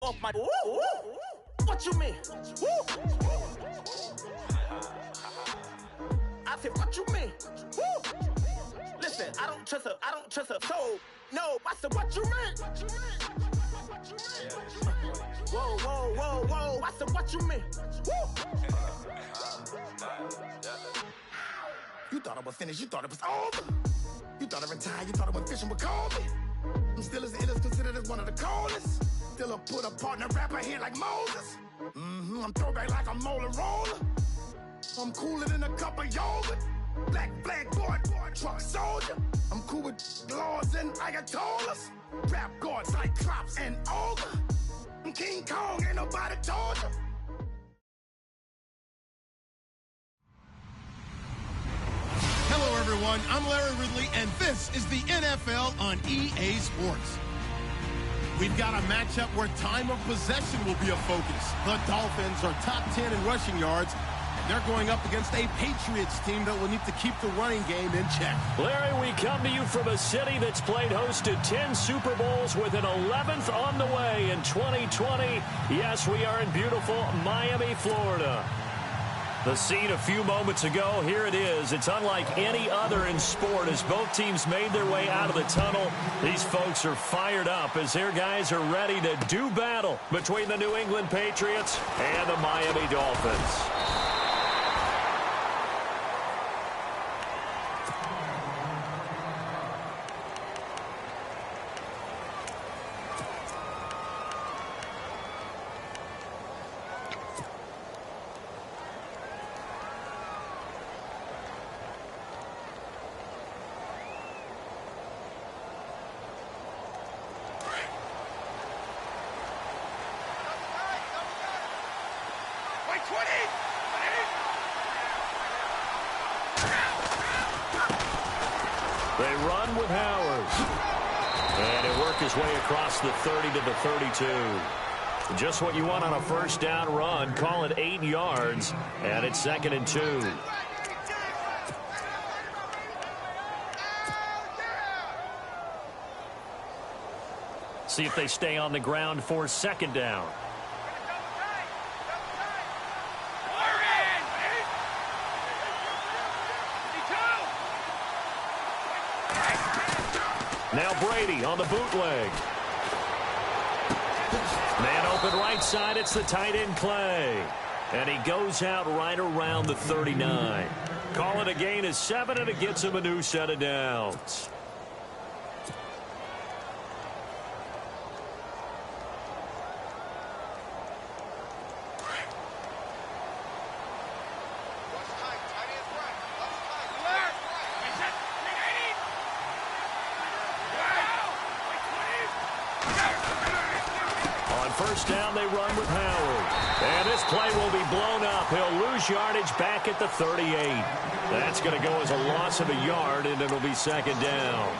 off my. What you mean? I said, what you mean? Listen, I don't trust her. So, no, I said, what you mean? Whoa. I said, what you mean? You thought I was finished, you thought it was over. You thought I retired, you thought I went fishing with Kobe. I'm still as ill as considered as one of the coldest. Still a put a partner rapper here like Moses. I'm throwback like a molar roller. I'm cooler than a cup of yogurt. Black flag boy, truck soldier. I'm cool with laws and Ayatollahs. Rap god, Cyclops and Ogre. I'm King Kong, ain't nobody told you. Hello, everyone. I'm Larry Ridley, and this is the NFL on EA Sports. We've got a matchup where time of possession will be a focus. The Dolphins are top 10 in rushing yards. They're going up against a Patriots team that will need to keep the running game in check. Larry, we come to you from a city that's played host to 10 Super Bowls with an 11th on the way in 2020. Yes, we are in beautiful Miami, Florida. The scene a few moments ago, here it is. It's unlike any other in sport as both teams made their way out of the tunnel. These folks are fired up as their guys are ready to do battle between the New England Patriots and the Miami Dolphins. They run with Howard. And it worked his way across the 30 to the 32. Just what you want on a first down run. Call it 8 yards. And it's 2nd and 2. See if they stay on the ground for 2nd down. Now Brady on the bootleg. Man open right side. It's the tight end Clay. And he goes out right around the 39. Call it a gain of 7, and it gets him a new set of downs. First down, they run with Howard. And this play will be blown up. He'll lose yardage back at the 38. That's going to go as a loss of a yard, and it'll be 2nd down.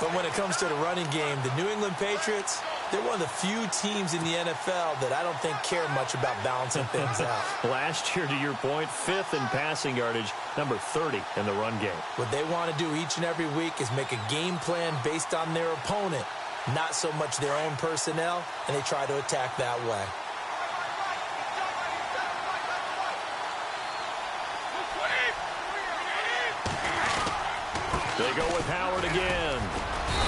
But when it comes to the running game, the New England Patriots, they're one of the few teams in the NFL that I don't think care much about balancing things out. Last year, to your point, 5th in passing yardage, number 30 in the run game. What they want to do each and every week is make a game plan based on their opponent, not so much their own personnel, and they try to attack that way. They go with Howard again.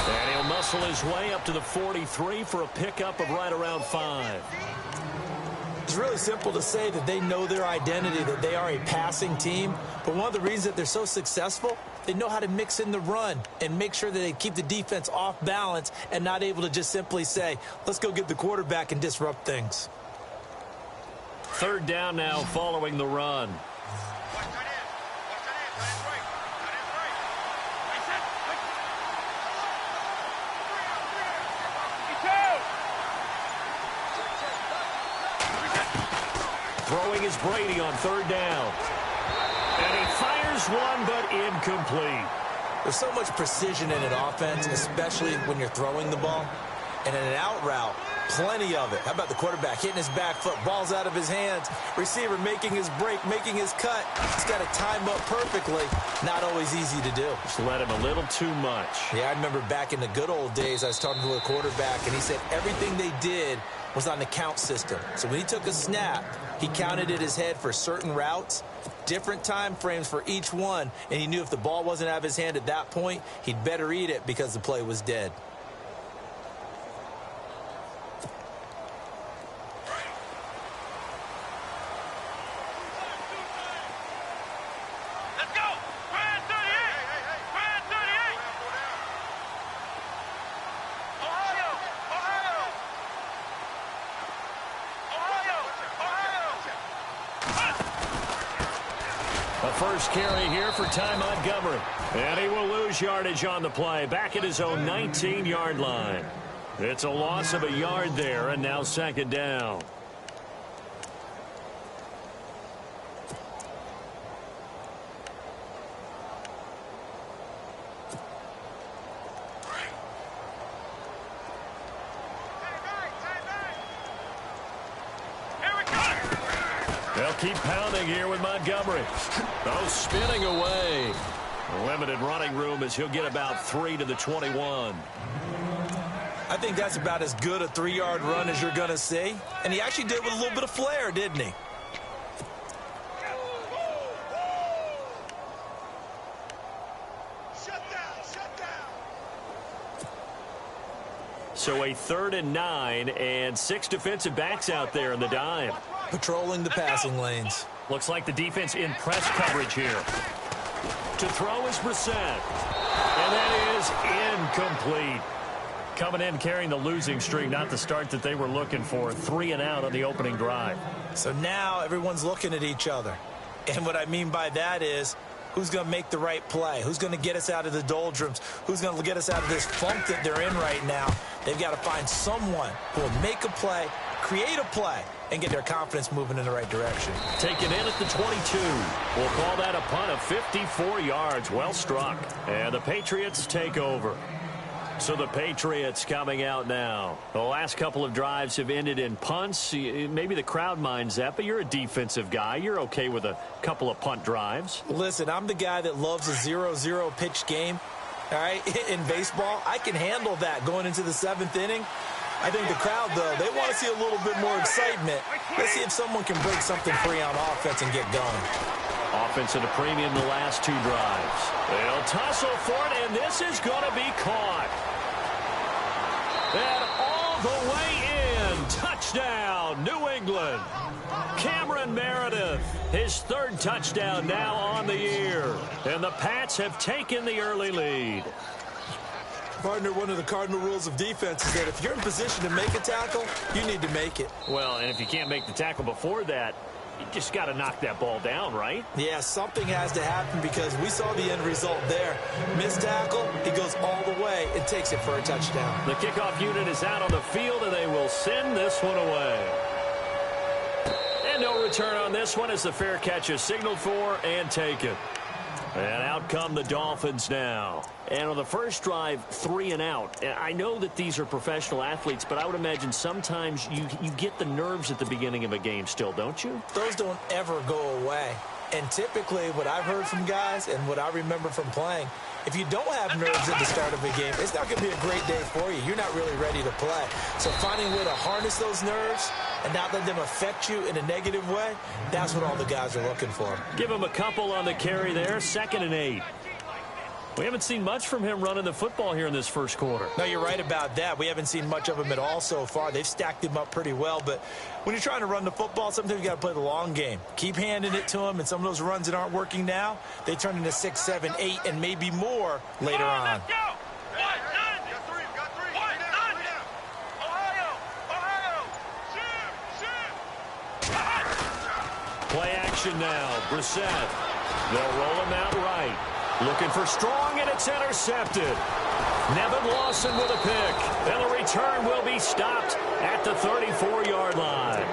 And he'll muscle his way up to the 43 for a pickup of right around 5. It's really simple to say that they know their identity, that they are a passing team. But one of the reasons that they're so successful, they know how to mix in the run and make sure that they keep the defense off balance and not able to just simply say, let's go get the quarterback and disrupt things. 3rd down now following the run. Throwing is Brady on 3rd down. And he fires one, but incomplete. There's so much precision in an offense, especially when you're throwing the ball. And in an out route, Plenty of it. How about the quarterback hitting his back foot, ball's out of his hands, receiver making his break, making his cut. He's got to time up perfectly. Not always easy to do. Just let him a little too much. Yeah, I remember back in the good old days, I was talking to a quarterback, and he said everything they did was on the count system. So when he took a snap, he counted in his head for certain routes, different time frames for each one, and he knew if the ball wasn't out of his hand at that point, he'd better eat it because the play was dead. First carry here for Ty Montgomery. And he will lose yardage on the play, back at his own 19-yard line. It's a loss of a yard there, and now second down. They'll keep pounding here with Montgomery. Oh, spinning away. Limited running room as he'll get about 3 to the 21. I think that's about as good a 3-yard run as you're going to see. And he actually did with a little bit of flair, didn't he? So a 3rd and 9 and 6 defensive backs out there in the dime. Patrolling the passing lanes. Looks like the defense in press coverage here. To throw is Brissett. And that is incomplete. Coming in carrying the losing streak, not the start that they were looking for. 3 and out on the opening drive. So now everyone's looking at each other. And what I mean by that is, who's going to make the right play? Who's going to get us out of the doldrums? Who's going to get us out of this funk that they're in right now? They've got to find someone who will make a play, create a play, and get their confidence moving in the right direction. Taken in at the 22. We'll call that a punt of 54 yards. Well struck. And the Patriots take over. So the Patriots coming out now. The last couple of drives have ended in punts. Maybe the crowd minds that, but you're a defensive guy. You're okay with a couple of punt drives. Listen, I'm the guy that loves a 0-0 pitch game. All right, in baseball, I can handle that going into the 7th inning. I think the crowd, though, they want to see a little bit more excitement. Let's see if someone can break something free on offense and get going. Offense at a premium the last 2 drives. They'll tussle for it, and this is going to be caught. And all the way in. Touchdown, New England. Cameron Meredith, his 3rd touchdown now on the year. And the Pats have taken the early lead. Partner, one of the cardinal rules of defense is that if you're in position to make a tackle, you need to make it. Well, and if you can't make the tackle before that, you just got to knock that ball down, right? Yeah, something has to happen because we saw the end result there. Missed tackle, he goes all the way and takes it for a touchdown. The kickoff unit is out on the field, and they will send this one away. And no return on this one as the fair catch is signaled for and taken. And out come the Dolphins now. And on the first drive, 3 and out. I know that these are professional athletes, but I would imagine sometimes you get the nerves at the beginning of a game still, don't you? Those don't ever go away. And typically what I've heard from guys and what I remember from playing, if you don't have nerves at the start of a game, it's not going to be a great day for you. You're not really ready to play. So finding a way to harness those nerves and not let them affect you in a negative way, that's what all the guys are looking for. Give him a couple on the carry there, 2nd and 8. We haven't seen much from him running the football here in this first quarter. No, you're right about that. We haven't seen much of him at all so far. They've stacked him up pretty well, but when you're trying to run the football, sometimes you got to play the long game. Keep handing it to him, and some of those runs that aren't working now, they turn into 6, 7, 8, and maybe more later on. Play action now. Brissett. They'll roll him out right. Looking for Strong, and it's intercepted. Nevin Lawson with a pick. And the return will be stopped at the 34-yard line.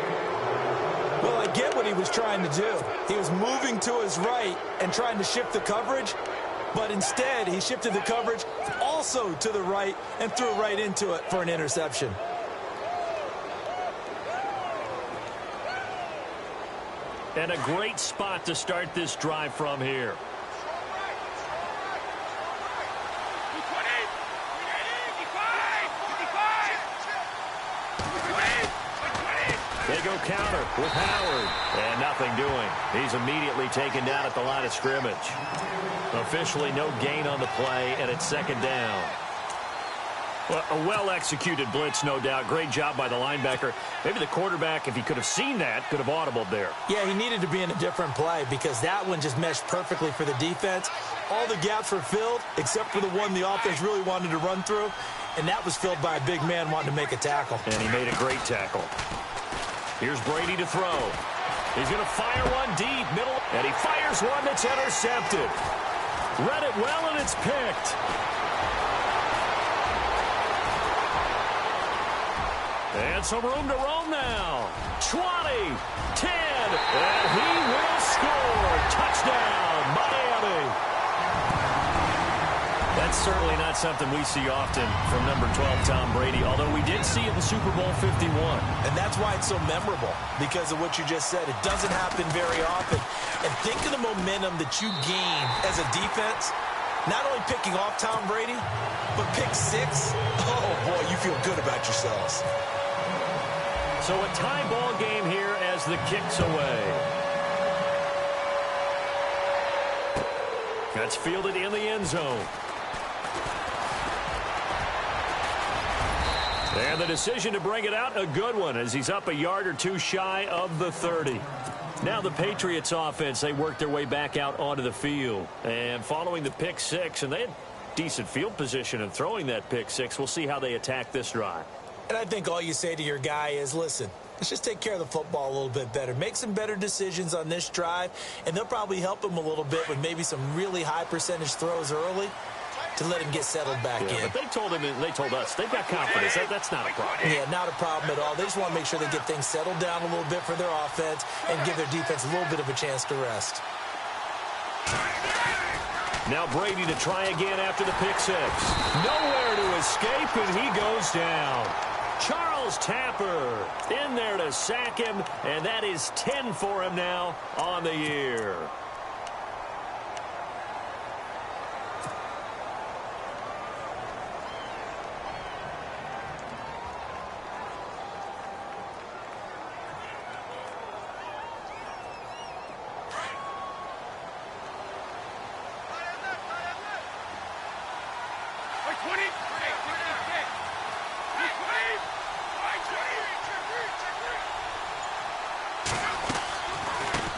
Well, I get what he was trying to do. He was moving to his right and trying to shift the coverage, but instead he shifted the coverage also to the right and threw right into it for an interception. And a great spot to start this drive from here. They go counter with Howard. And nothing doing. He's immediately taken down at the line of scrimmage. Officially no gain on the play, and it's second down. Well, a well-executed blitz, no doubt. Great job by the linebacker. Maybe the quarterback, if he could have seen that, could have audibled there. Yeah, he needed to be in a different play because that one just meshed perfectly for the defense. All the gaps were filled except for the one the offense really wanted to run through, and that was filled by a big man wanting to make a tackle. And he made a great tackle. Here's Brady to throw. He's going to fire one deep, middle, and he fires one that's intercepted. Read it well, and it's picked. And some room to roam now. 20, 10, and he will score. Touchdown, Miami. That's certainly not something we see often from number 12, Tom Brady, although we did see it in Super Bowl 51. And that's why it's so memorable, because of what you just said. It doesn't happen very often. And think of the momentum that you gain as a defense, not only picking off Tom Brady, but pick 6. Oh, boy, you feel good about yourselves. So a tie ball game here as the kick's away. That's fielded in the end zone. And the decision to bring it out, a good one, as he's up a yard or two shy of the 30. Now the Patriots offense, they work their way back out onto the field. And following the pick 6, and they had decent field position in throwing that pick 6, we'll see how they attack this drive. And I think all you say to your guy is, listen, let's just take care of the football a little bit better. Make some better decisions on this drive, and they'll probably help him a little bit with maybe some really high percentage throws early to let him get settled back in. But they told him, and they told us, they've got confidence. That's not a problem. Yeah, not a problem at all. They just want to make sure they get things settled down a little bit for their offense and give their defense a little bit of a chance to rest. Now Brady to try again after the pick 6. Nowhere to escape, and he goes down. Charles Tapper in there to sack him, and that is 10 for him now on the year.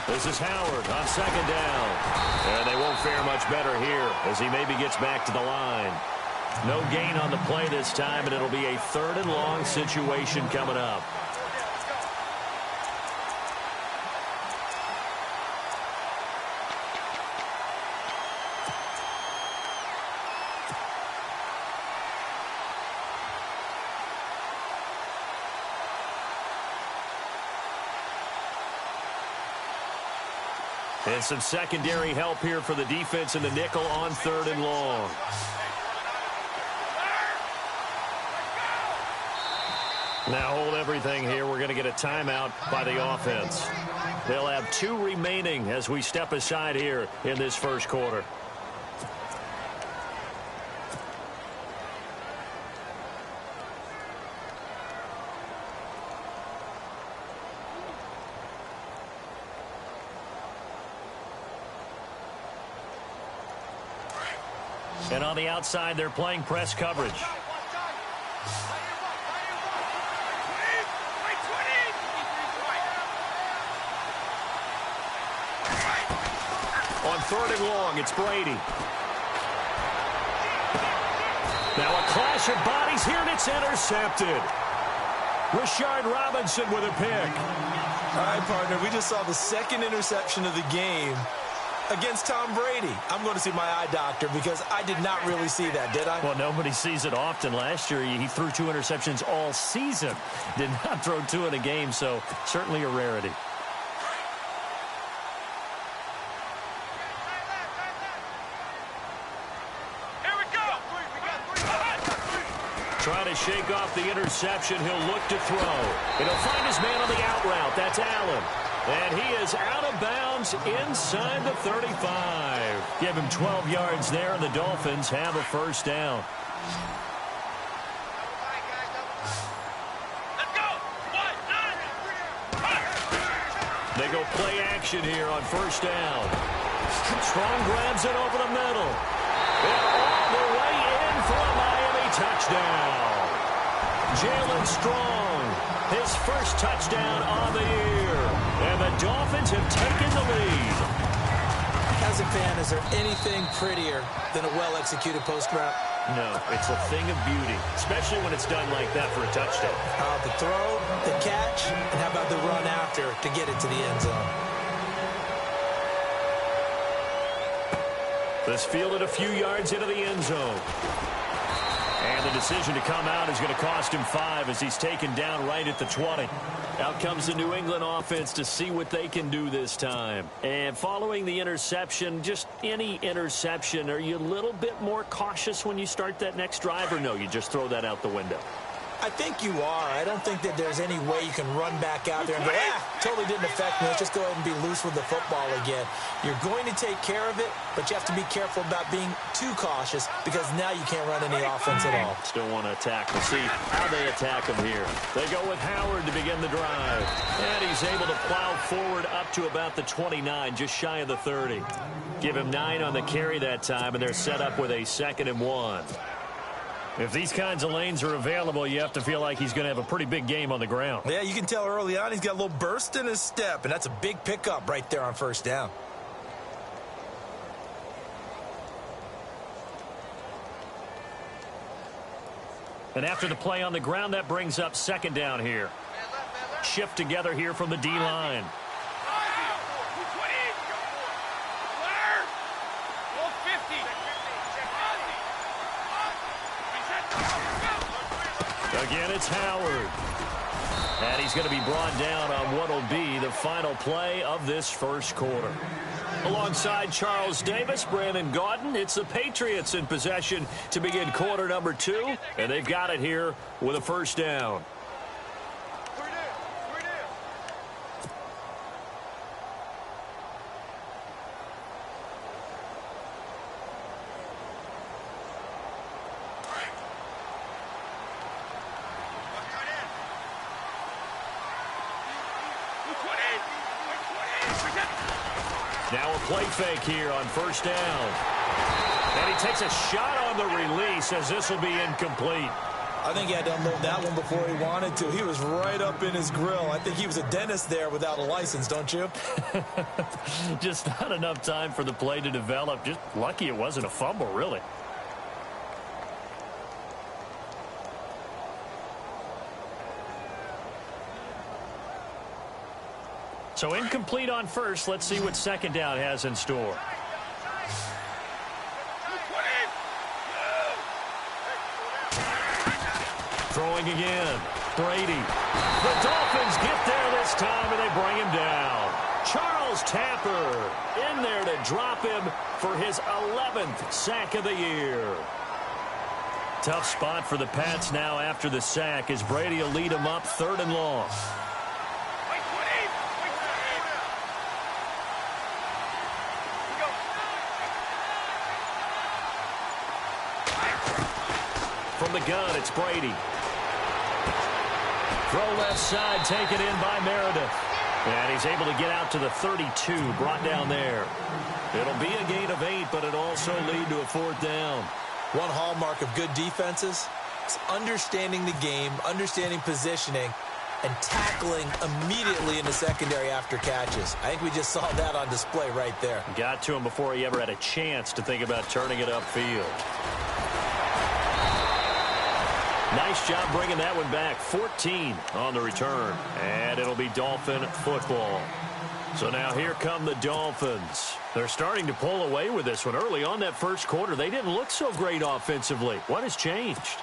This is Howard on second down. And they won't fare much better here as he maybe gets back to the line. No gain on the play this time, and it'll be a 3rd and long situation coming up. And some secondary help here for the defense in the nickel on 3rd and long. Now hold everything here. We're going to get a timeout by the offense. They'll have 2 remaining as we step aside here in this first quarter. And on the outside, they're playing press coverage. On 3rd and long, it's Brady. Now a clash of bodies here, and it's intercepted. Rashard Robinson with a pick. All right, partner, we just saw the 2nd interception of the game against Tom Brady. I'm going to see my eye doctor because I did not really see that, did I? Well, nobody sees it often. Last year, he threw 2 interceptions all season. Did not throw 2 in a game, so certainly a rarity. Here we go. Trying to shake off the interception. He'll look to throw. And he'll find his man on the out route. That's Allen. And he is out of bounds inside the 35. Give him 12 yards there, and the Dolphins have a first down. They go play action here on first down. Strong grabs it over the middle. And all the way in for a Miami touchdown. Jalen Strong, his first touchdown on the year. And the Dolphins have taken the lead. As a fan, is there anything prettier than a well-executed post route? No, it's a thing of beauty, especially when it's done like that for a touchdown. The throw, the catch, and how about the run after to get it to the end zone? This fielded a few yards into the end zone. And the decision to come out is going to cost him 5 as he's taken down right at the 20. Out comes the New England offense to see what they can do this time. And following the interception, just any interception, are you a little bit more cautious when you start that next drive, or no, you just throw that out the window? I think you are. I don't think that there's any way you can run back out there and go, totally didn't affect me. Let's just go ahead and be loose with the football again. You're going to take care of it, but you have to be careful about being too cautious because now you can't run any offense at all. Still want to attack. We'll see how they attack him here. They go with Howard to begin the drive. And he's able to plow forward up to about the 29, just shy of the 30. Give him 9 on the carry that time, and they're set up with a 2nd and 1. If these kinds of lanes are available, you have to feel like he's going to have a pretty big game on the ground. Yeah, you can tell early on he's got a little burst in his step, and that's a big pickup right there on first down. And after the play on the ground, that brings up 2nd down here. Shift together here from the D-line. Again, it's Howard. And he's going to be brought down on what will be the final play of this first quarter. Alongside Charles Davis, Brandon Gaudin, it's the Patriots in possession to begin quarter number 2. And they've got it here with a first down. Now a play fake here on first down. And he takes a shot on the release as this will be incomplete. I think he had to unload that one before he wanted to. He was right up in his grill. I think he was a dentist there without a license, don't you? Just not enough time for the play to develop. Just lucky it wasn't a fumble, really. So incomplete on first. Let's see what 2nd down has in store. Throwing again. Brady. The Dolphins get there this time, and they bring him down. Charles Tapper in there to drop him for his 11th sack of the year. Tough spot for the Pats now after the sack as Brady will lead them up 3rd and long. From the gun, it's Brady. Throw left side, taken in by Meredith. And he's able to get out to the 32, brought down there. It'll be a gain of 8, but it'll also lead to a 4th down. One hallmark of good defenses is understanding the game, understanding positioning, and tackling immediately in the secondary after catches. I think we just saw that on display right there. Got to him before he ever had a chance to think about turning it upfield. Nice job bringing that one back. 14 on the return. And it'll be Dolphin football. So now here come the Dolphins. They're starting to pull away with this one. Early on that first quarter, they didn't look so great offensively. What has changed?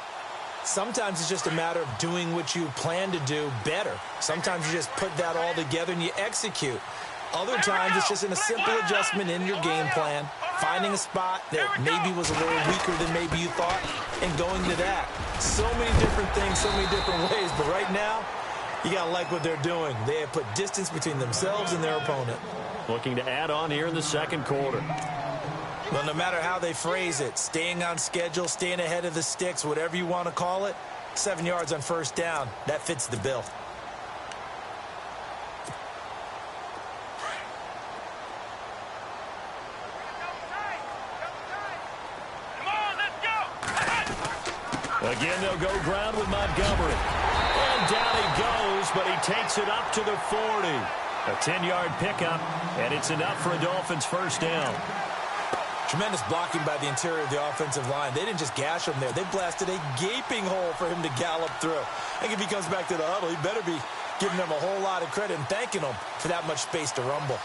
Sometimes it's just a matter of doing what you plan to do better. Sometimes you just put that all together and you execute. Other times it's just in a simple adjustment in your game plan, finding a spot that maybe was a little weaker than maybe you thought, and going to that. So many different things, so many different ways, but right now, You got to like what they're doing. They have put distance between themselves and their opponent. Looking to add on here in the second quarter. Well, no matter how they phrase it, staying on schedule, staying ahead of the sticks, whatever you want to call it, 7 yards on first down, that fits the bill. Again, they'll go ground with Montgomery. And down he goes, but he takes it up to the 40. A 10-yard pickup, and it's enough for a Dolphins first down. Tremendous blocking by the interior of the offensive line. They didn't just gash him there. They blasted a gaping hole for him to gallop through. I think if he comes back to the huddle, he better be giving them a whole lot of credit and thanking them for that much space to rumble.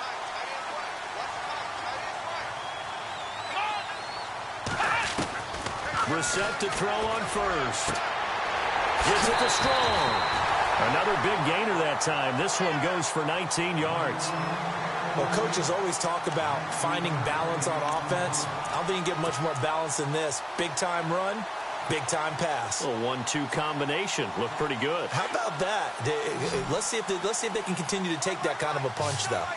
Brissett to throw on first. Gives it to Strong. Another big gainer that time. This one goes for 19 yards. Well, coaches always talk about finding balance on offense. I don't think you can get much more balance than this. Big-time run, big-time pass. A 1-2 combination. Looked pretty good. How about that? Let's see if they can continue to take that kind of a punch, though.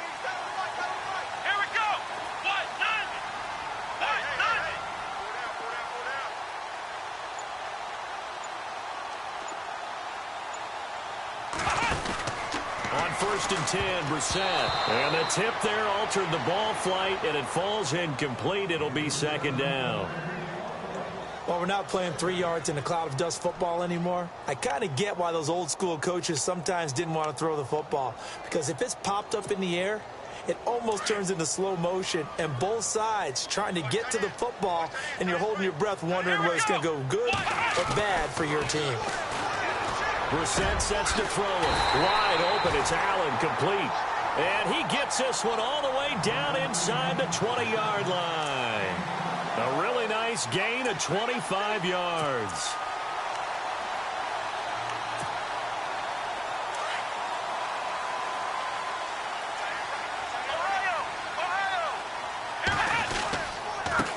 First and 10, Brissett. And the tip there altered the ball flight, and it falls incomplete. It'll be second down. Well, we're not playing 3 yards in a cloud of dust football anymore. I kind of get why those old school coaches sometimes didn't want to throw the football. Because if it's popped up in the air, it almost turns into slow motion, and both sides trying to get to the football, and you're holding your breath wondering whether it's going to go good or bad for your team. Brissett sets to throw it. Wide open. It's Allen, complete. And he gets this one all the way down inside the 20-yard line. A really nice gain of 25 yards.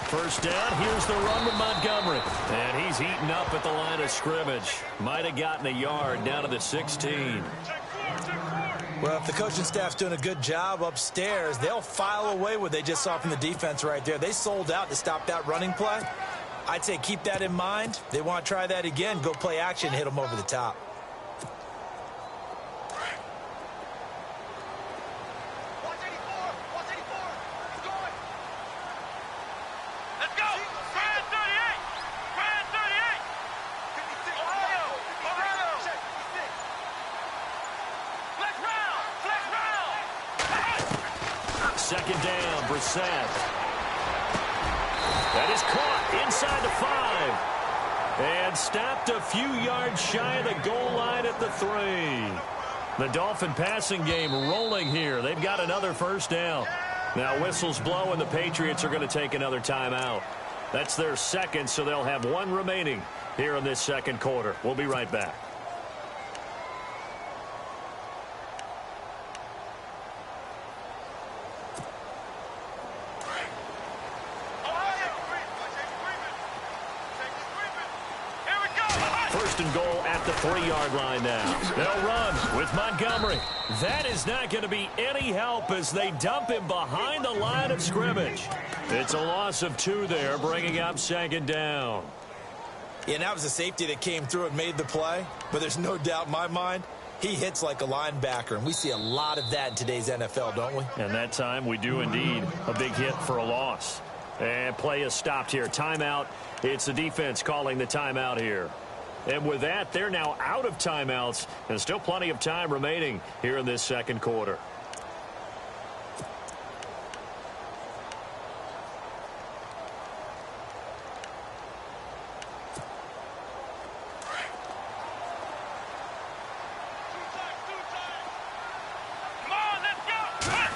First down, here's the run with Montgomery. And he's eaten up at the line of scrimmage. Might have gotten a yard down to the 16. Well, if the coaching staff's doing a good job upstairs, they'll file away what they just saw from the defense right there. They sold out to stop that running play. I'd say keep that in mind. They want to try that again. Go play action, hit them over the top. Second down, Brissett. That is caught inside the 5. And stopped a few yards shy of the goal line at the 3. The Dolphin passing game rolling here. They've got another first down. Now whistles blow and the Patriots are going to take another timeout. That's their second, so they'll have one remaining here in this second quarter. We'll be right back. First and goal at the 3-yard line now. They'll run with Montgomery. That is not going to be any help as they dump him behind the line of scrimmage. It's a loss of 2 there, bringing up second down. Yeah, that was a safety that came through and made the play, but there's no doubt in my mind he hits like a linebacker, and we see a lot of that in today's NFL, don't we? And that time we do indeed. A big hit for a loss. And play is stopped here. Timeout. It's the defense calling the timeout here. And with that, they're now out of timeouts, and still plenty of time remaining here in this second quarter.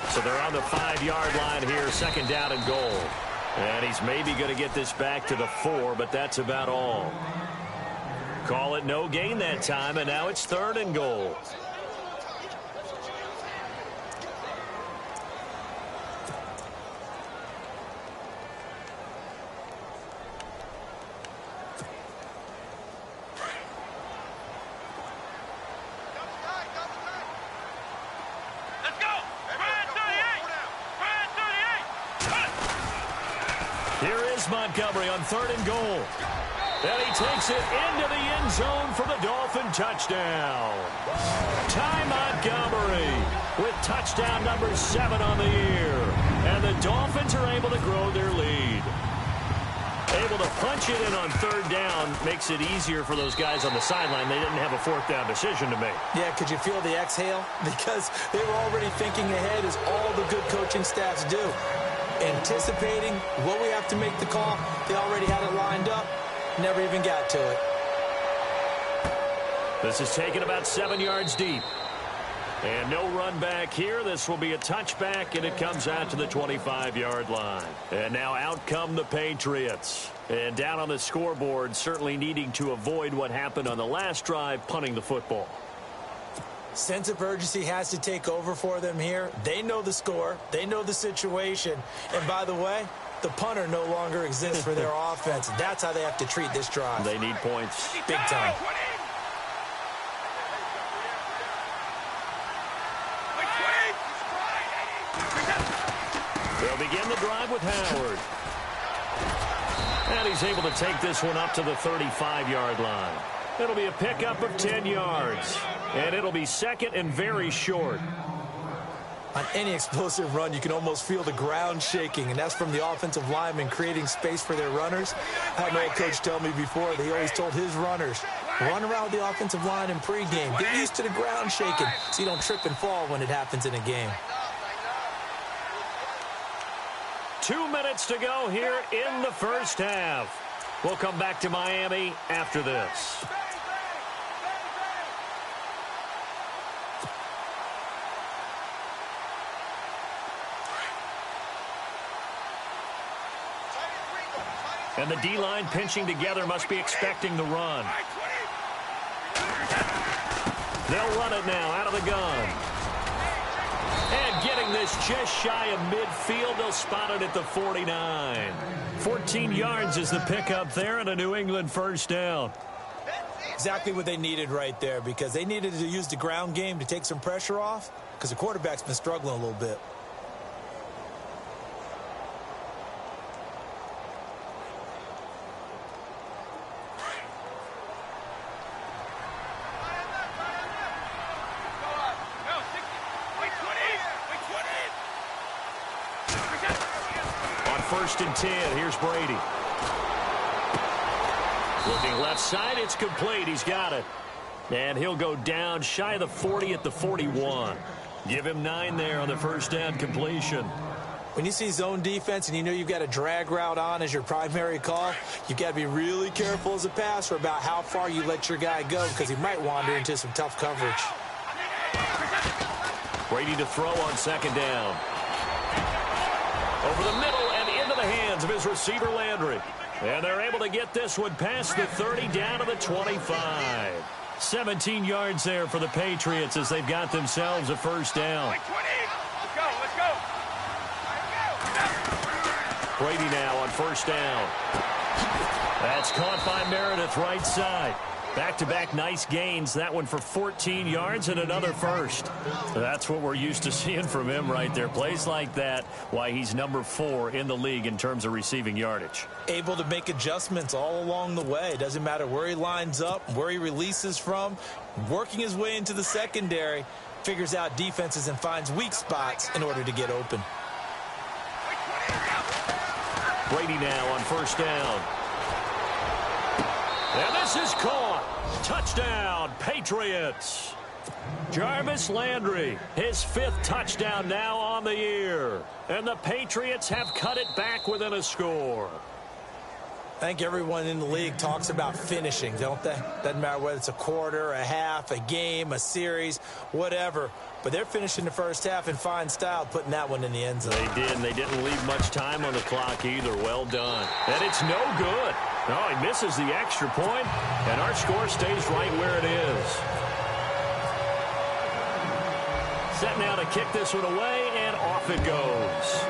So they're on the 5-yard line here, second down and goal. And he's maybe going to get this back to the 4, but that's about all. Call it no gain that time, and now it's third and goal. Here is Montgomery on 3rd and goal. And he takes it into the end zone for the Dolphin touchdown. Ty Montgomery with touchdown number 7 on the year. And the Dolphins are able to grow their lead. Able to punch it in on 3rd down makes it easier for those guys on the sideline. They didn't have a 4th down decision to make. Yeah, could you feel the exhale? Because they were already thinking ahead, as all the good coaching staffs do. Anticipating what we have to make the call. They already had it lined up. Never even got to it. This is taken about 7 yards deep. And no run back here. This will be a touchback, and it comes out to the 25-yard line. And now out come the Patriots. And down on the scoreboard, certainly needing to avoid what happened on the last drive, punting the football. Sense of urgency has to take over for them here. They know the score. They know the situation. And by the way, the punter no longer exists for their offense. That's how they have to treat this drive. They need points. Big time. They'll begin the drive with Howard. And he's able to take this one up to the 35-yard line. It'll be a pickup of 10 yards. And it'll be 2nd and very short. On any explosive run, you can almost feel the ground shaking, and that's from the offensive linemen creating space for their runners. I had an old coach tell me before, they always told his runners, run around with the offensive line in pregame. Get used to the ground shaking so you don't trip and fall when it happens in a game. 2 minutes to go here in the first half. We'll come back to Miami after this. And the D-line pinching together must be expecting the run. They'll run it now out of the gun. And getting this just shy of midfield, they'll spot it at the 49. 14 yards is the pickup there, and a New England first down. Exactly what they needed right there, because they needed to use the ground game to take some pressure off, because the quarterback's been struggling a little bit. First and 10. Here's Brady. Looking left side. It's complete. He's got it. And he'll go down shy of the 40 at the 41. Give him 9 there on the first down completion. When you see zone defense and you know you've got a drag route on as your primary call, you've got to be really careful as a passer about how far you let your guy go, because he might wander into some tough coverage. Brady to throw on 2nd down. Over the middle and into the hands of his receiver, Landry. And they're able to get this one past the 30 down to the 25. 17 yards there for the Patriots as they've got themselves a first down. Let's go. Brady now on first down. That's caught by Meredith right side. Back-to-back nice gains. That one for 14 yards and another first. That's what we're used to seeing from him right there. Plays like that, why he's number 4 in the league in terms of receiving yardage. Able to make adjustments all along the way. Doesn't matter where he lines up, where he releases from. Working his way into the secondary. Figures out defenses and finds weak spots in order to get open. Brady now on first down. And this is caught. Touchdown, Patriots. Jarvis Landry, his 5th touchdown now on the year. And the Patriots have cut it back within a score. I think everyone in the league talks about finishing, don't they? Doesn't matter whether it's a quarter, a half, a game, a series, whatever. But they're finishing the first half in fine style, putting that one in the end zone. They did, and they didn't leave much time on the clock either. Well done. And it's no good. No, he misses the extra point, and our score stays right where it is. Set now to kick this one away, and off it goes.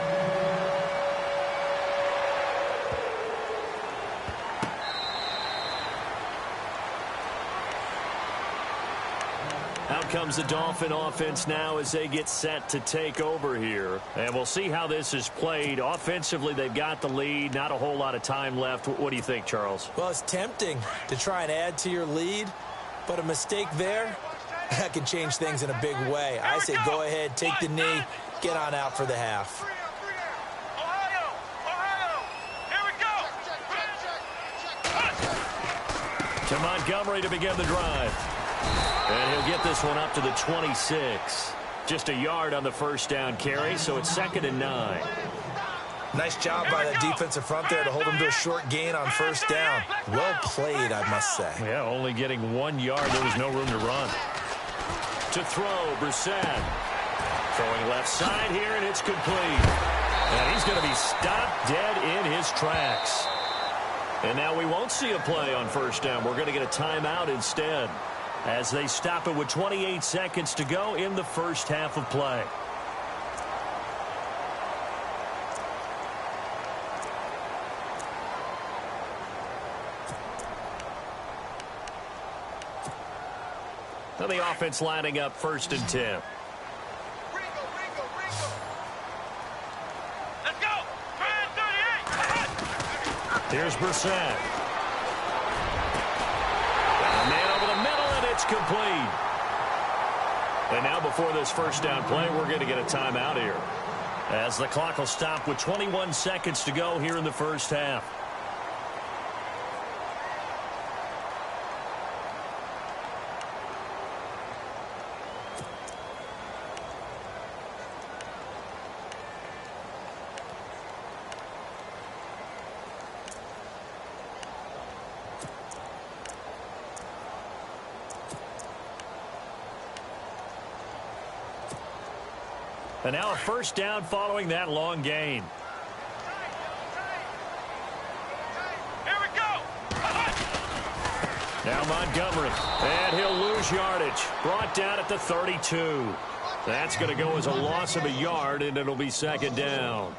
Out comes the Dolphin offense now as they get set to take over here. And we'll see how this is played. Offensively, they've got the lead. Not a whole lot of time left. What do you think, Charles? Well, it's tempting to try and add to your lead, but a mistake there, that can change things in a big way. I say go ahead, take the knee, get on out for the half. To Montgomery to begin the drive. And he'll get this one up to the 26. Just a yard on the first down carry, so it's 2nd and 9. Nice job by that defensive front there to hold him to a short gain on first down. Well played, I must say. Yeah, only getting 1 yard. There was no room to run. To throw, Brissett. Throwing left side here, and it's complete. And he's going to be stopped dead in his tracks. And now we won't see a play on first down. We're going to get a timeout instead as they stop it with 28 seconds to go in the first half of play. So the offense lining up 1st and 10. Here's Brissett. Got a man over the middle, and it's complete. And now before this first down play, we're going to get a timeout here, as the clock will stop with 21 seconds to go here in the first half. And now a first down following that long gain. Here we go. Now Montgomery, and he'll lose yardage. Brought down at the 32. That's going to go as a loss of a yard, and it'll be 2nd down.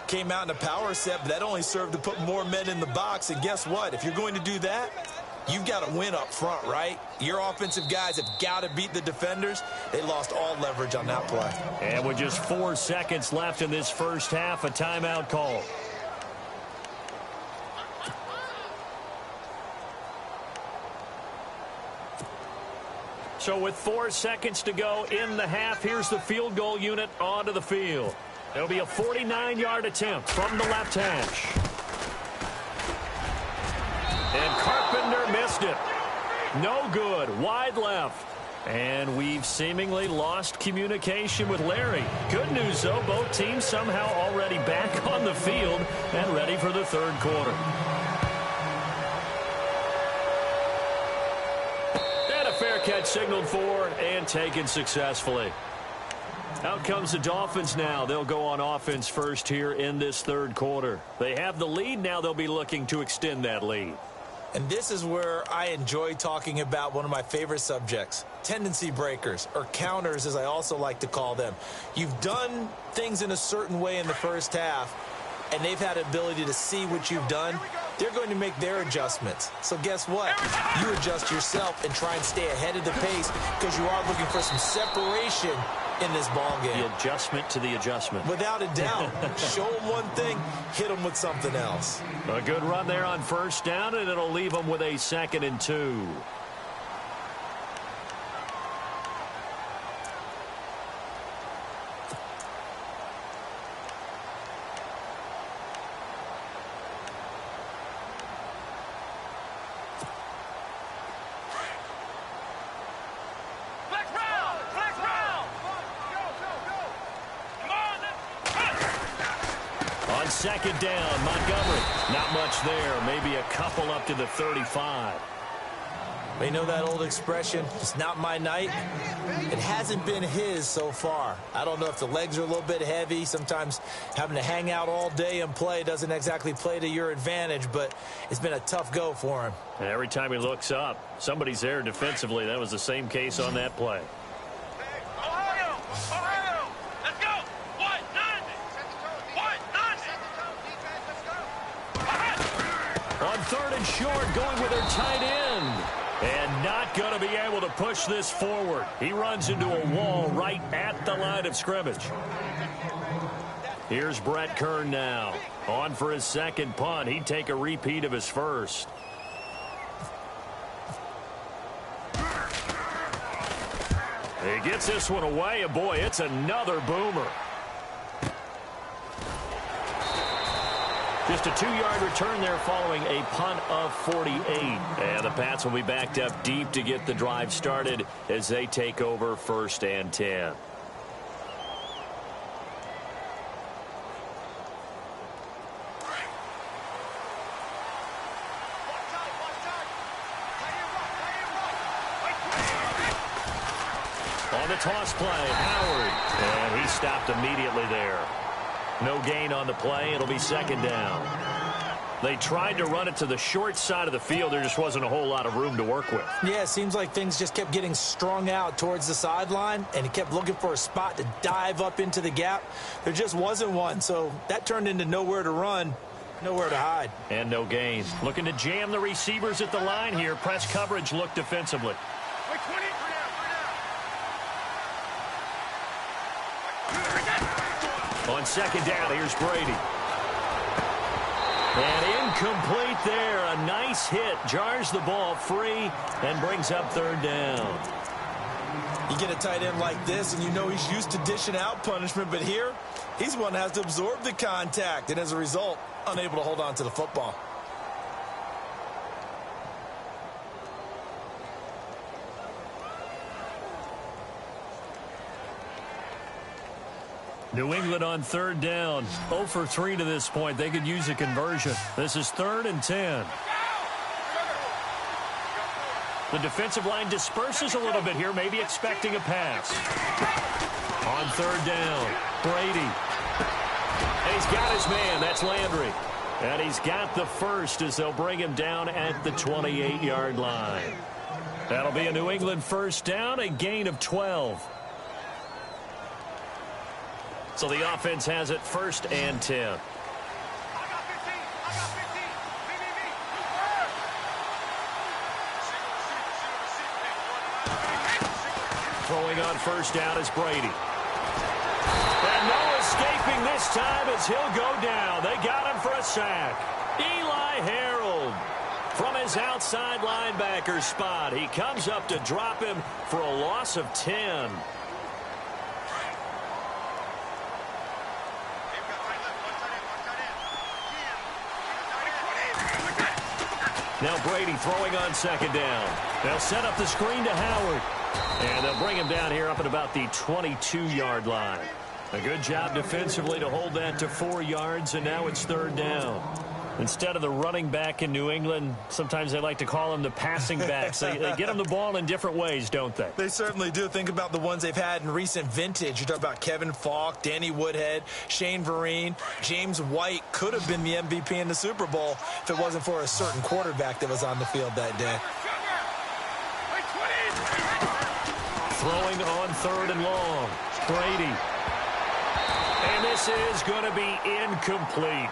Came out in a power set, but that only served to put more men in the box. And guess what? If you're going to do that, you've got to win up front, right? Your offensive guys have got to beat the defenders. They lost all leverage on that play. And with just 4 seconds left in this first half, a timeout call. So with 4 seconds to go in the half, here's the field goal unit onto the field. It'll be a 49-yard attempt from the left hash. And Carpenter missed it. No good. Wide left. And we've seemingly lost communication with Larry. Good news, though. Both teams somehow already back on the field and ready for the third quarter. And a fair catch signaled for and taken successfully. Out comes the Dolphins now. They'll go on offense first here in this third quarter. They have the lead. Now they'll be looking to extend that lead. And this is where I enjoy talking about one of my favorite subjects, tendency breakers, or counters as I also like to call them. You've done things in a certain way in the first half, and they've had the ability to see what you've done. They're going to make their adjustments. So guess what? You adjust yourself and try and stay ahead of the pace because you are looking for some separation in this ball game. The adjustment to the adjustment. Without a doubt. Show them one thing, hit them with something else. A good run there on first down, and it'll leave them with a 2nd and 2. On 2nd down, Montgomery. Not much there. Maybe a couple up to the 35. You know that old expression, it's not my night? It hasn't been his so far. I don't know if the legs are a little bit heavy. Sometimes having to hang out all day and play doesn't exactly play to your advantage, but it's been a tough go for him. And every time he looks up, somebody's there defensively. That was the same case on that play. On 3rd and short, going with their tight end. And not going to be able to push this forward. He runs into a wall right at the line of scrimmage. Here's Brett Kern now. On for his second punt. He'd take a repeat of his first. He gets this one away, and boy, it's another boomer. Just a 2-yard return there following a punt of 48. And the Pats will be backed up deep to get the drive started as they take over 1st and 10. On the toss play, Howard. And he stopped immediately there. No gain on the play. It'll be 2nd down. They tried to run it to the short side of the field. There just wasn't a whole lot of room to work with. Yeah, it seems like things just kept getting strung out towards the sideline, and he kept looking for a spot to dive up into the gap. There just wasn't one, so that turned into nowhere to run, nowhere to hide. And no gain. Looking to jam the receivers at the line here. Press coverage look defensively. On 2nd down, here's Brady. And incomplete there. A nice hit. Jars the ball free and brings up 3rd down. You get a tight end like this, and you know he's used to dishing out punishment, but here, he's one that has to absorb the contact, and as a result, unable to hold on to the football. New England on 3rd down. 0 for 3 to this point. They could use a conversion. This is 3rd and 10. The defensive line disperses a little bit here, maybe expecting a pass. On 3rd down, Brady. And he's got his man. That's Landry. And he's got the first as they'll bring him down at the 28-yard line. That'll be a New England 1st down, a gain of 12. So the offense has it 1st and 10. Throwing on 1st down is Brady. And no escaping this time as he'll go down. They got him for a sack. Eli Harold from his outside linebacker spot. He comes up to drop him for a loss of 10. Now Brady throwing on 2nd down. They'll set up the screen to Howard. And they'll bring him down here up at about the 22-yard line. A good job defensively to hold that to 4 yards, and now it's 3rd down. Instead of the running back in New England, sometimes they like to call them the passing backs. They get them the ball in different ways, don't they? They certainly do. Think about the ones they've had in recent vintage. You talk about Kevin Falk, Danny Woodhead, Shane Vereen. James White could have been the MVP in the Super Bowl if it wasn't for a certain quarterback that was on the field that day. Throwing on 3rd and long. Brady. And this is going to be incomplete.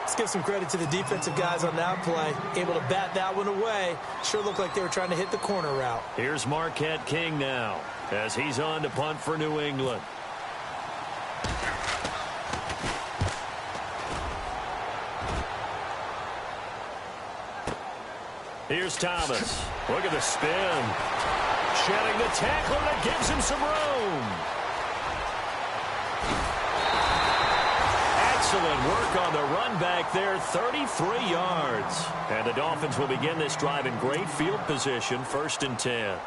Let's give some credit to the defensive guys on that play. Able to bat that one away. Sure looked like they were trying to hit the corner route. Here's Marquette King now as he's on to punt for New England. Here's Thomas. Look at the spin. Shedding the tackler that gives him some room. Excellent work on the run back there, 33 yards. And the Dolphins will begin this drive in great field position, 1st and 10.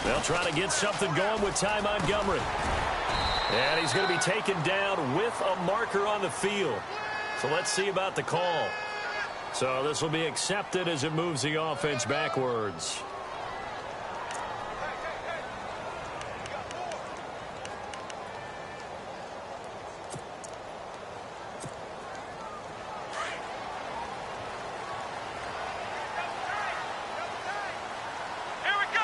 They'll try to get something going with Ty Montgomery. And he's going to be taken down with a marker on the field. So let's see about the call. So this will be accepted as it moves the offense backwards. Here we go.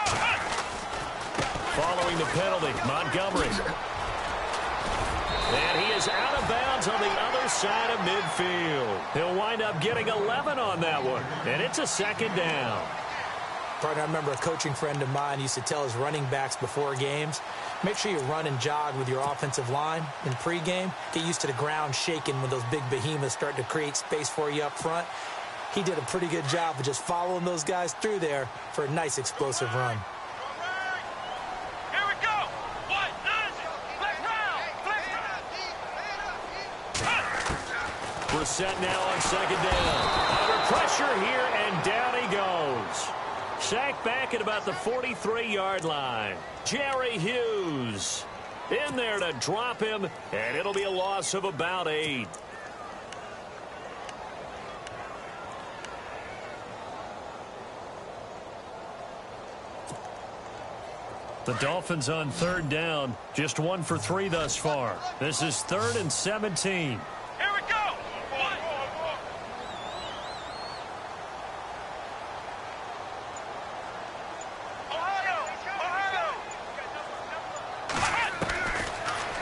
the penalty, Montgomery. And he is out of bounds on the other side of midfield. He'll wind up getting 11 on that one, and it's a second down. Partner, I remember a coaching friend of mine used to tell his running backs before games, make sure you run and jog with your offensive line in pregame. Get used to the ground shaking when those big behemoths start to create space for you up front. He did a pretty good job of just following those guys through there for a nice explosive run. Here we go. What is it? Flip round. We're set now on second down. Under pressure here, and down he goes. Sacked back at about the 43-yard line. Jerry Hughes in there to drop him, and it'll be a loss of about 8. The Dolphins on third down, just 1 for 3 thus far. This is 3rd and 17. Here we go.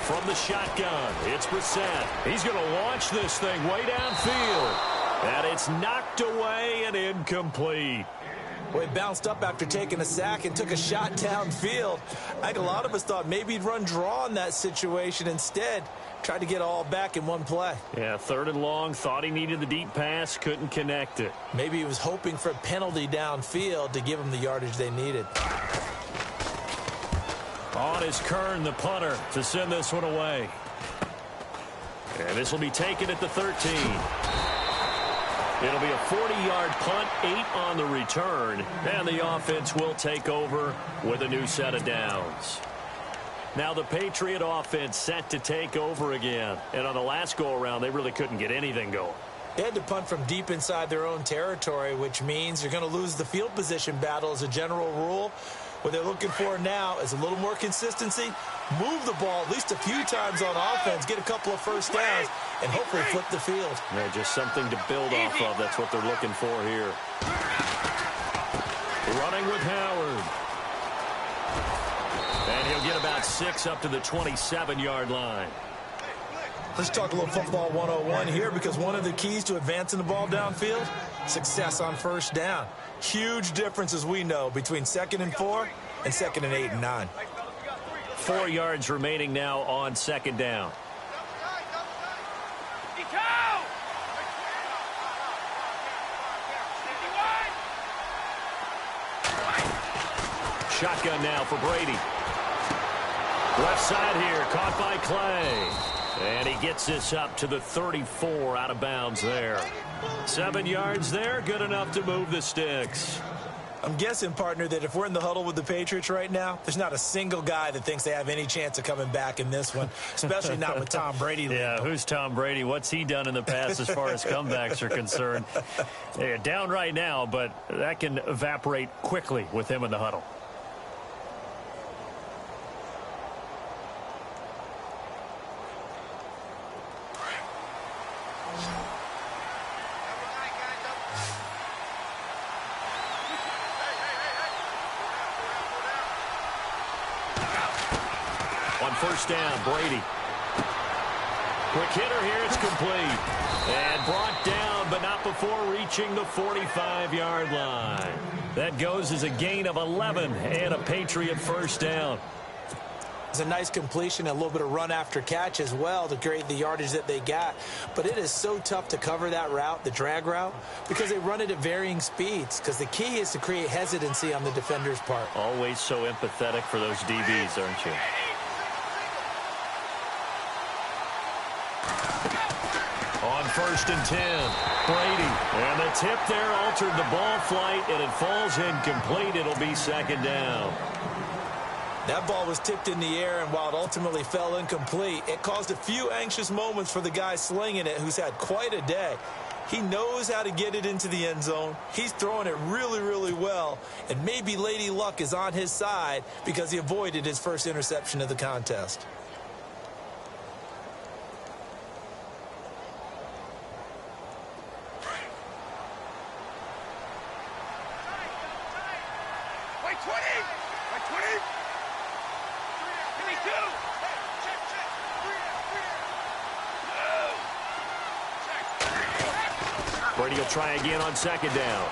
From the shotgun, it's Brissett. He's going to launch this thing way downfield. And it's knocked away and incomplete. Well, he bounced up after taking a sack and took a shot downfield. I think a lot of us thought maybe he'd run draw in that situation. Instead, tried to get all back in one play. Yeah, 3rd and long, thought he needed the deep pass, couldn't connect it. Maybe he was hoping for a penalty downfield to give him the yardage they needed. On is Kern, the punter, to send this one away. And this will be taken at the 13. It'll be a 40-yard punt, 8 on the return, and the offense will take over with a new set of downs. Now the Patriot offense set to take over again. And on the last go-around, they really couldn't get anything going. They had to punt from deep inside their own territory, which means you're going to lose the field position battle as a general rule. What they're looking for now is a little more consistency, move the ball at least a few times on offense, get a couple of first downs, and hopefully flip the field. Yeah, just something to build off of. That's what they're looking for here. Running with Howard. And he'll get about 6 up to the 27-yard line. Let's talk a little football 101 here, because one of the keys to advancing the ball downfield, success on first down. Huge difference, as we know, between 2nd and 4 and 2nd and 8 and 9. 4 yards remaining now on second down. Shotgun now for Brady. Left side here, caught by Clay. And he gets this up to the 34, out of bounds there. 7 yards there, good enough to move the sticks. I'm guessing, partner, that if we're in the huddle with the Patriots right now, there's not a single guy that thinks they have any chance of coming back in this one, especially not with Tom Brady. Yeah, who's Tom Brady? What's he done in the past as far as comebacks are concerned? They're down right now, but that can evaporate quickly with him in the huddle. First down, Brady. Quick hitter here, it's complete. And brought down, but not before reaching the 45-yard line. That goes as a gain of 11 and a Patriot first down. It's a nice completion, a little bit of run after catch as well to create the yardage that they got. But it is so tough to cover that route, the drag route, because they run it at varying speeds. Because the key is to create hesitancy on the defender's part. Always so empathetic for those DBs, aren't you? On 1st and 10, Brady. And the tip there altered the ball flight, and it falls incomplete. It'll be second down. That ball was tipped in the air, and while it ultimately fell incomplete, it caused a few anxious moments for the guy slinging it, who's had quite a day. He knows how to get it into the end zone. He's throwing it really, really well, and maybe Lady Luck is on his side because he avoided his first interception of the contest. Brady will try again on second down.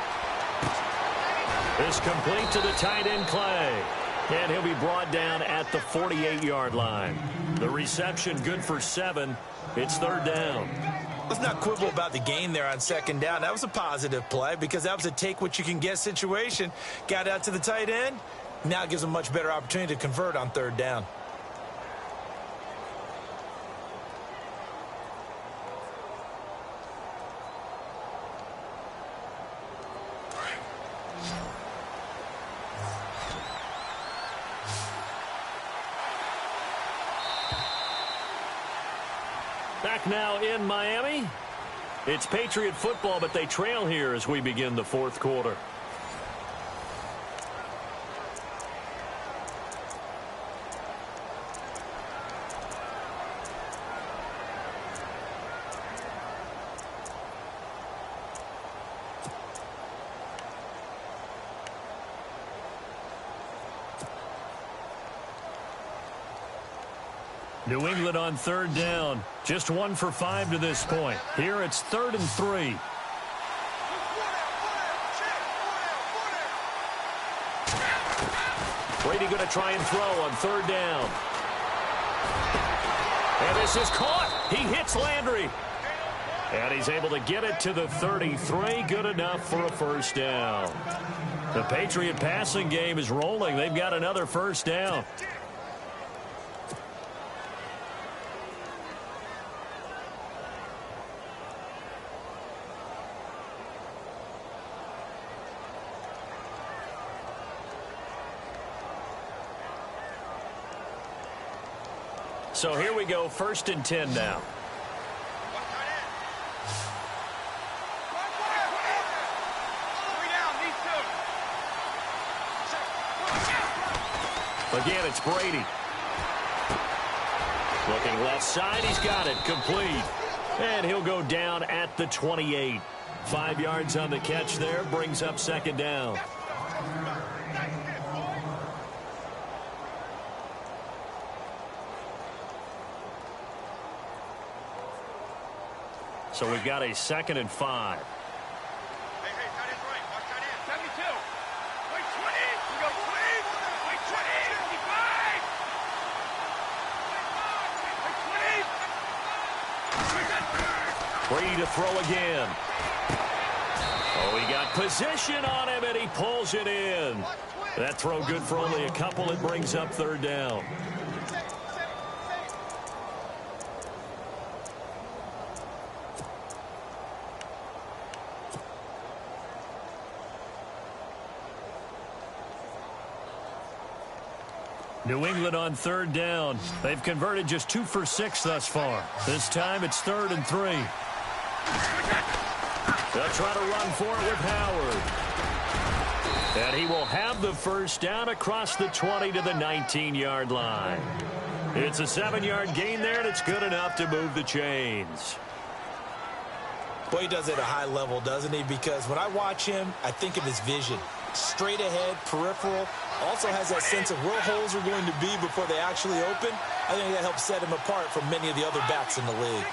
This complete to the tight end, Clay. And he'll be brought down at the 48-yard line. The reception good for 7. It's third down. Let's not quibble about the gain there on second down. That was a positive play because that was a take-what-you-can-get situation. Got out to the tight end. Now it gives them a much better opportunity to convert on third down. Back now in Miami. It's Patriot football, but they trail here as we begin the fourth quarter. New England on third down. Just 1 for 5 to this point. Here it's 3rd and 3. Brady going to try and throw on third down. And this is caught. He hits Landry. And he's able to get it to the 33. Good enough for a first down. The Patriot passing game is rolling. They've got another first down. So here we go, 1st and 10 now. Again, it's Brady. Looking left side, he's got it, complete. And he'll go down at the 28. 5 yards on the catch there, brings up second down. So we've got a 2nd and 5. Hey, that is right. Watch that in. 72. Wait, 20. We go 20. Wait, 20. Wait, 20. Brady to throw again. Oh, he got position on him, and he pulls it in. That throw good for only a couple. It brings up third down. New England on third down. They've converted just 2 for 6 thus far. This time it's 3rd and 3. They'll try to run for it with Howard. And he will have the first down across the 20 to the 19-yard line. It's a 7-yard gain there, and it's good enough to move the chains. Boy, he does it at a high level, doesn't he? Because when I watch him, I think of his vision. Straight ahead, peripheral. Also has that sense of where holes are going to be before they actually open. I think that helps set him apart from many of the other backs in the league.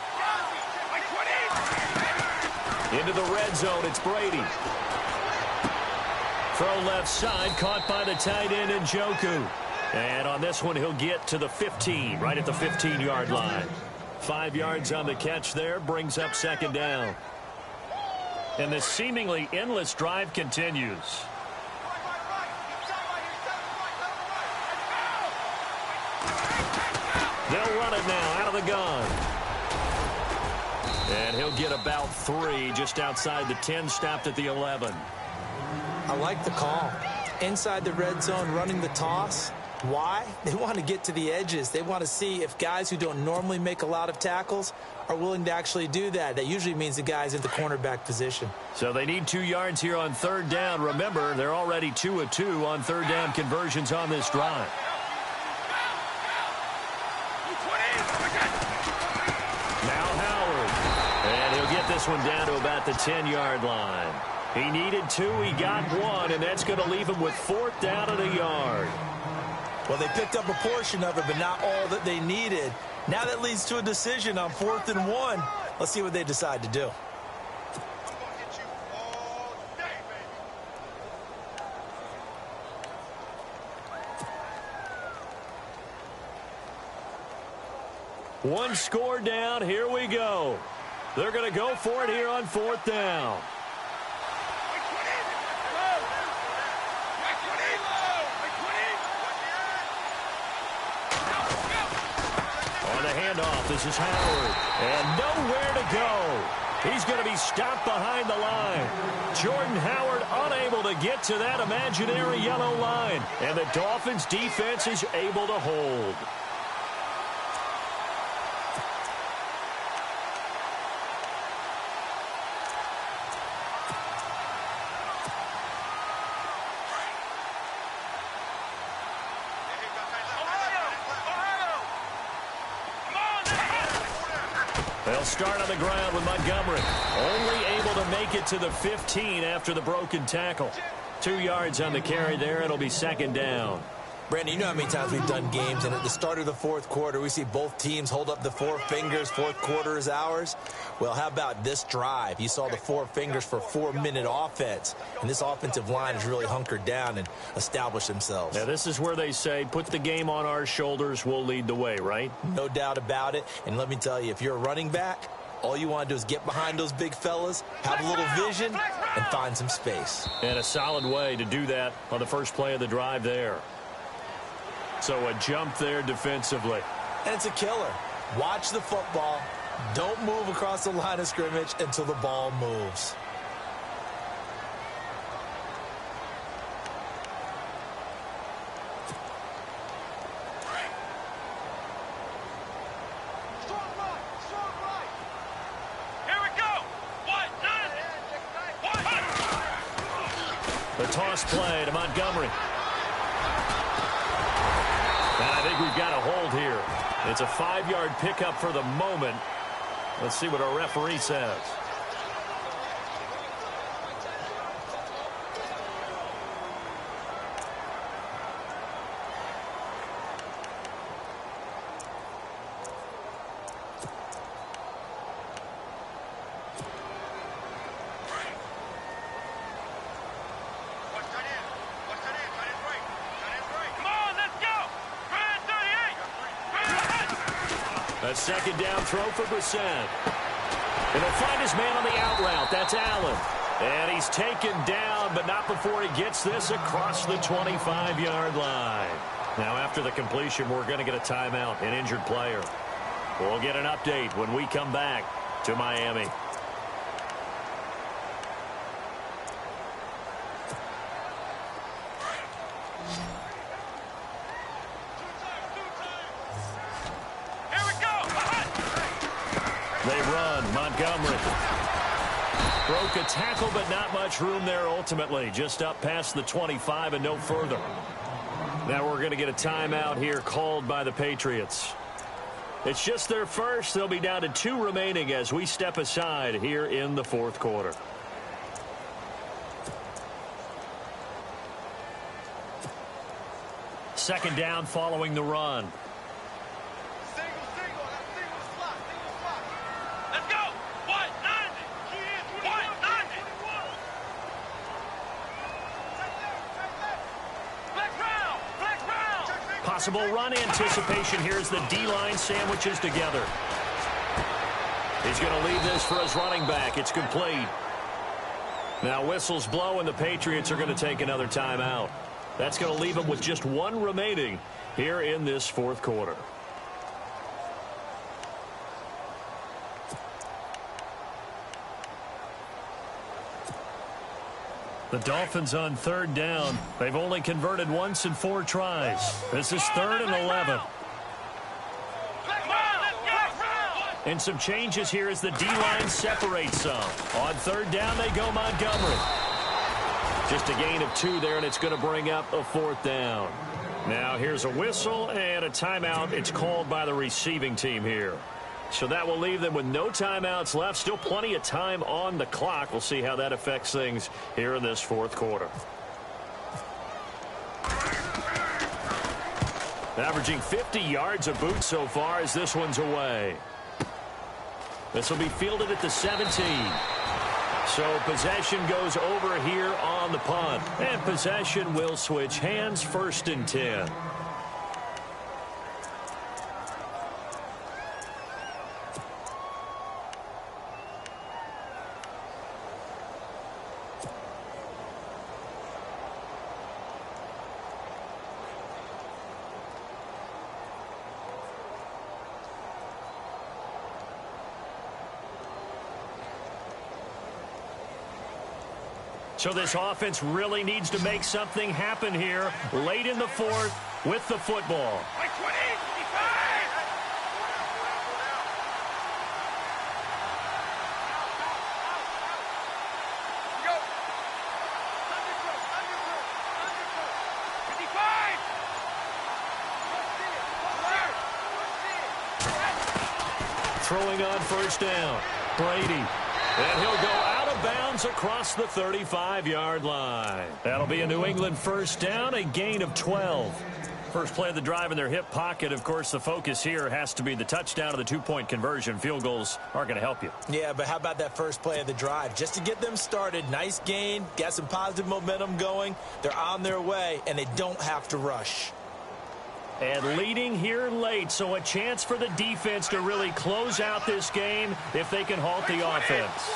Into the red zone, it's Brady. Throw left side, caught by the tight end Njoku. And on this one, he'll get to the 15, right at the 15-yard line. 5 yards on the catch there, brings up second down. And this seemingly endless drive continues. They'll run it now out of the gun. And he'll get about 3 just outside the 10, stopped at the 11. I like the call. Inside the red zone, running the toss. Why? They want to get to the edges. They want to see if guys who don't normally make a lot of tackles are willing to actually do that. That usually means the guy's in the cornerback position. So they need 2 yards here on third down. Remember, they're already 2 of 2 on third down conversions on this drive. This one down to about the 10-yard line. He needed 2, he got 1, and that's going to leave him with 4th down and a yard. Well, they picked up a portion of it, but not all that they needed. Now that leads to a decision on 4th and 1. Let's see what they decide to do. One score down. Here we go. They're going to go for it here on 4th down. On the handoff, this is Howard. And nowhere to go. He's going to be stopped behind the line. Jordan Howard unable to get to that imaginary yellow line. And the Dolphins defense is able to hold. They'll start on the ground with Montgomery. Only able to make it to the 15 after the broken tackle. 2 yards on the carry there. It'll be 2nd down. Brandon, you know how many times we've done games, and at the start of the 4th quarter, we see both teams hold up the 4 fingers, 4th quarter is ours. Well, how about this drive? You saw the 4 fingers for 4-minute offense, and this offensive line has really hunkered down and established themselves. Now, this is where they say, put the game on our shoulders, we'll lead the way, right? No doubt about it, and let me tell you, if you're a running back, all you want to do is get behind those big fellas, have a little vision, and find some space. And a solid way to do that on the first play of the drive there. So a jump there defensively. And it's a killer. Watch the football. Don't move across the line of scrimmage until the ball moves. Here we go. The toss play to Montgomery. And I think we've got a hold here. It's a 5-yard pickup for the moment. Let's see what our referee says. A 2nd down throw for Brissett. And he'll find his man on the out route. That's Allen. And he's taken down, but not before he gets this across the 25-yard line. Now, after the completion, we're going to get a timeout, an injured player. We'll get an update when we come back to Miami. They run. Montgomery broke a tackle, but not much room there ultimately. Just up past the 25 and no further. Now we're going to get a timeout here called by the Patriots. It's just their first. They'll be down to 2 remaining as we step aside here in the 4th quarter. Second down following the run. Possible run anticipation here as the D-line sandwiches together. He's going to leave this for his running back. It's complete. Now whistles blow and the Patriots are going to take another timeout. That's going to leave them with just 1 remaining here in this 4th quarter. The Dolphins on 3rd down. They've only converted once in 4 tries. This is 3rd and 11. And some changes here as the D-line separates some. On 3rd down, they go Montgomery. Just a gain of 2 there, and it's going to bring up a 4th down. Now here's a whistle and a timeout. It's called by the receiving team here. So that will leave them with no timeouts left. Still plenty of time on the clock. We'll see how that affects things here in this 4th quarter. Averaging 50 yards a boot so far as this one's away. This will be fielded at the 17. So possession goes over here on the punt. And possession will switch hands. 1st and 10. So this offense really needs to make something happen here late in the fourth with the football. By 20, 55. Go. Under throw. 55. Throwing on first down. Brady. And he'll go out of bounds across the 35-yard line. That'll be a New England first down, a gain of 12. First play of the drive in their hip pocket. Of course, the focus here has to be the touchdown of the two-point conversion. Field goals aren't going to help you. Yeah, but how about that first play of the drive? Just to get them started, nice gain, got some positive momentum going. They're on their way, and they don't have to rush. And leading here late, so a chance for the defense to really close out this game if they can halt the offense.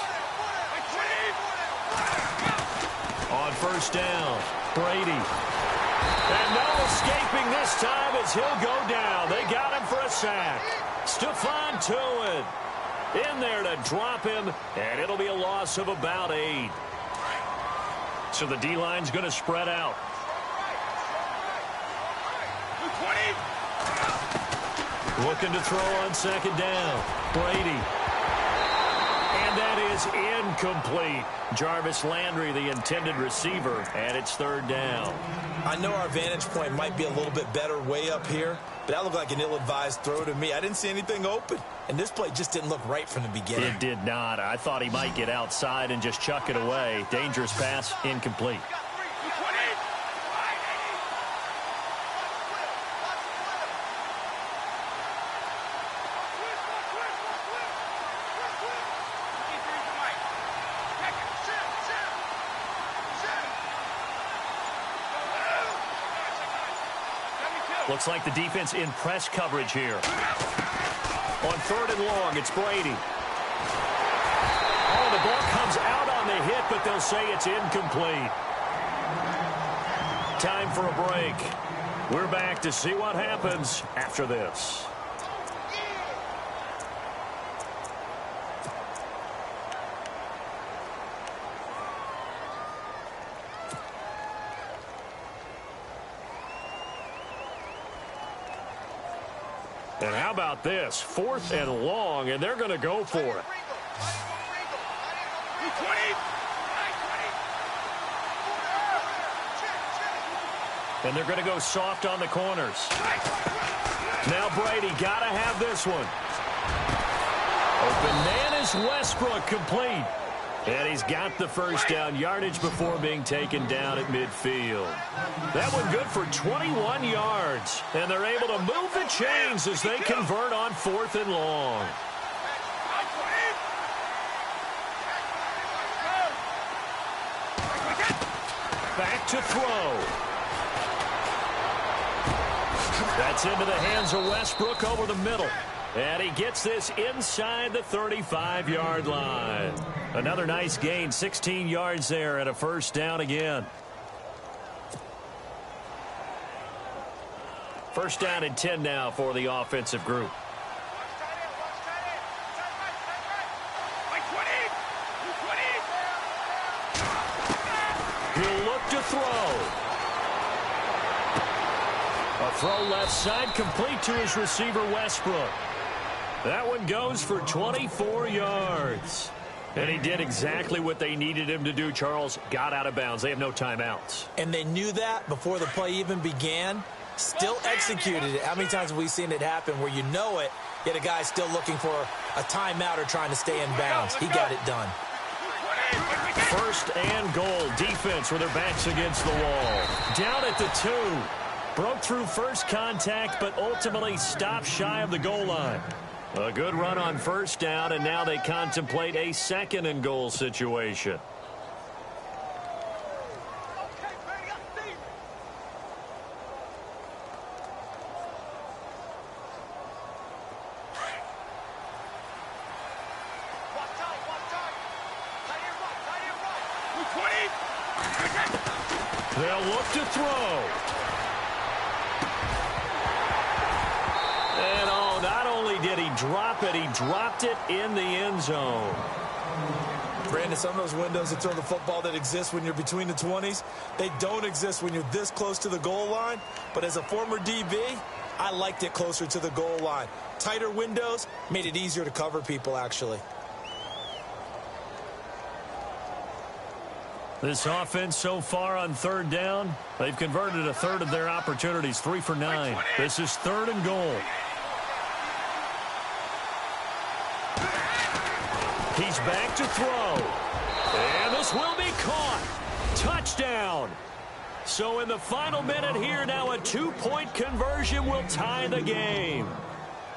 On first down, Brady. And no escaping this time as he'll go down. They got him for a sack. Stephon Tuitt in there to drop him, and it'll be a loss of about 8. So the D-line's going to spread out. Looking to throw on second down. Brady. And that is incomplete. Jarvis Landry, the intended receiver, and it's third down. I know our vantage point might be a little bit better way up here, but that looked like an ill-advised throw to me. I didn't see anything open, and this play just didn't look right from the beginning. It did not. I thought he might get outside and just chuck it away. Dangerous pass, incomplete. Looks like the defense in press coverage here. On third and long, it's Brady. Oh, the ball comes out on the hit, but they'll say it's incomplete. Time for a break. We're back to see what happens after this. And how about this? Fourth and long, and they're going to go for it. And they're going to go soft on the corners. Now Brady got to have this one. Open man is Westbrook, complete. And he's got the first down, yardage before being taken down at midfield. That one good for 21 yards. And they're able to move the chains as they convert on fourth and long. Back to throw. That's into the hands of Westbrook over the middle. And he gets this inside the 35-yard line. Another nice gain, 16 yards there, and a first down again. First down and 10 now for the offensive group. He'll look to throw. A throw left side, complete to his receiver, Westbrook. That one goes for 24 yards. And he did exactly what they needed him to do, Charles. Got out of bounds. They have no timeouts. And they knew that before the play even began. Still executed it. How many times have we seen it happen where you know it, yet a guy's still looking for a timeout or trying to stay in bounds? He got it done. First and goal. Defense with their backs against the wall. Down at the 2. Broke through first contact, but ultimately stopped shy of the goal line. A good run on first down, and now they contemplate a second and goal situation. They'll look to throw. And oh, not only did he drop it, he dropped it in the end zone. Brandon, some of those windows to throw the football that exist when you're between the 20s, they don't exist when you're this close to the goal line. But as a former DB, I liked it closer to the goal line. Tighter windows made it easier to cover people, actually. This offense so far on third down, they've converted a third of their opportunities, 3 for 9. This is 3rd and goal. He's back to throw. And this will be caught. Touchdown. So in the final minute here, now a 2-point conversion will tie the game.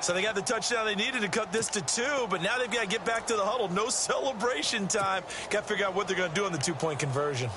So they got the touchdown they needed to cut this to 2, but now they've got to get back to the huddle. No celebration time. Got to figure out what they're going to do on the 2-point conversion.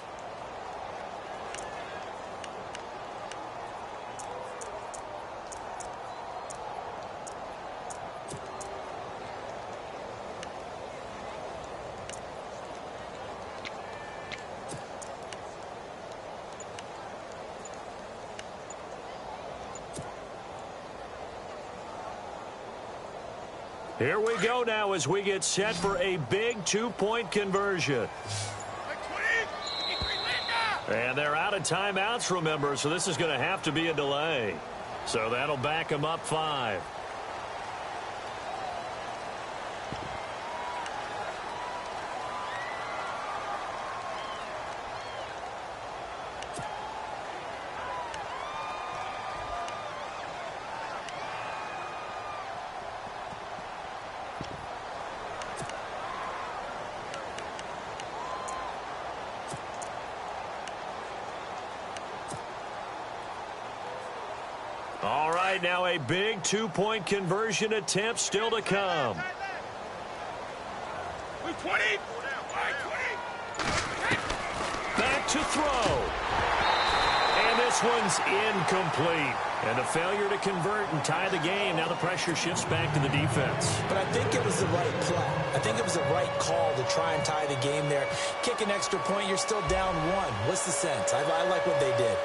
Here we go now as we get set for a big 2-point conversion. And they're out of timeouts, remember, so this is going to have to be a delay. So that'll back them up 5. All right, now a big 2-point conversion attempt still to come. Back to throw. And this one's incomplete. And a failure to convert and tie the game. Now the pressure shifts back to the defense. But I think it was the right play. I think it was the right call to try and tie the game there. Kick an extra point, you're still down 1. What's the sense? I like what they did.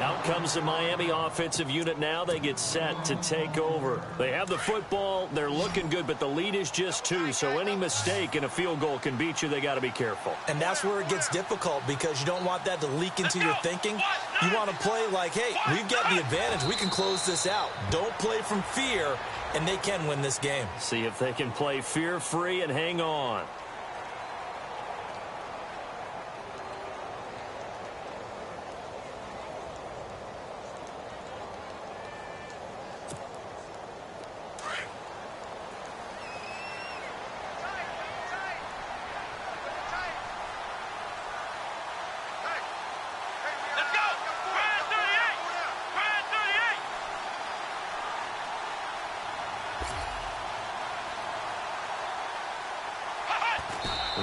Out comes the Miami offensive unit now. They get set to take over. They have the football. They're looking good, but the lead is just 2. So any mistake in a field goal can beat you. They got to be careful. And that's where it gets difficult because you don't want that to leak into your thinking. You want to play like, hey, we've got the advantage. We can close this out. Don't play from fear, and they can win this game. See if they can play fear-free and hang on.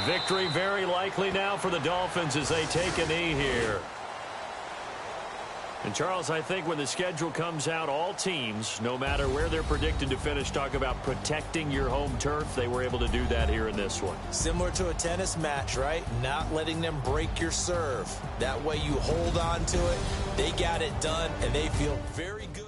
Victory very likely now for the Dolphins as they take a knee here. And, Charles, I think when the schedule comes out, all teams, no matter where they're predicted to finish, talk about protecting your home turf. They were able to do that here in this one. Similar to a tennis match, right? Not letting them break your serve. That way you hold on to it. They got it done, and they feel very good.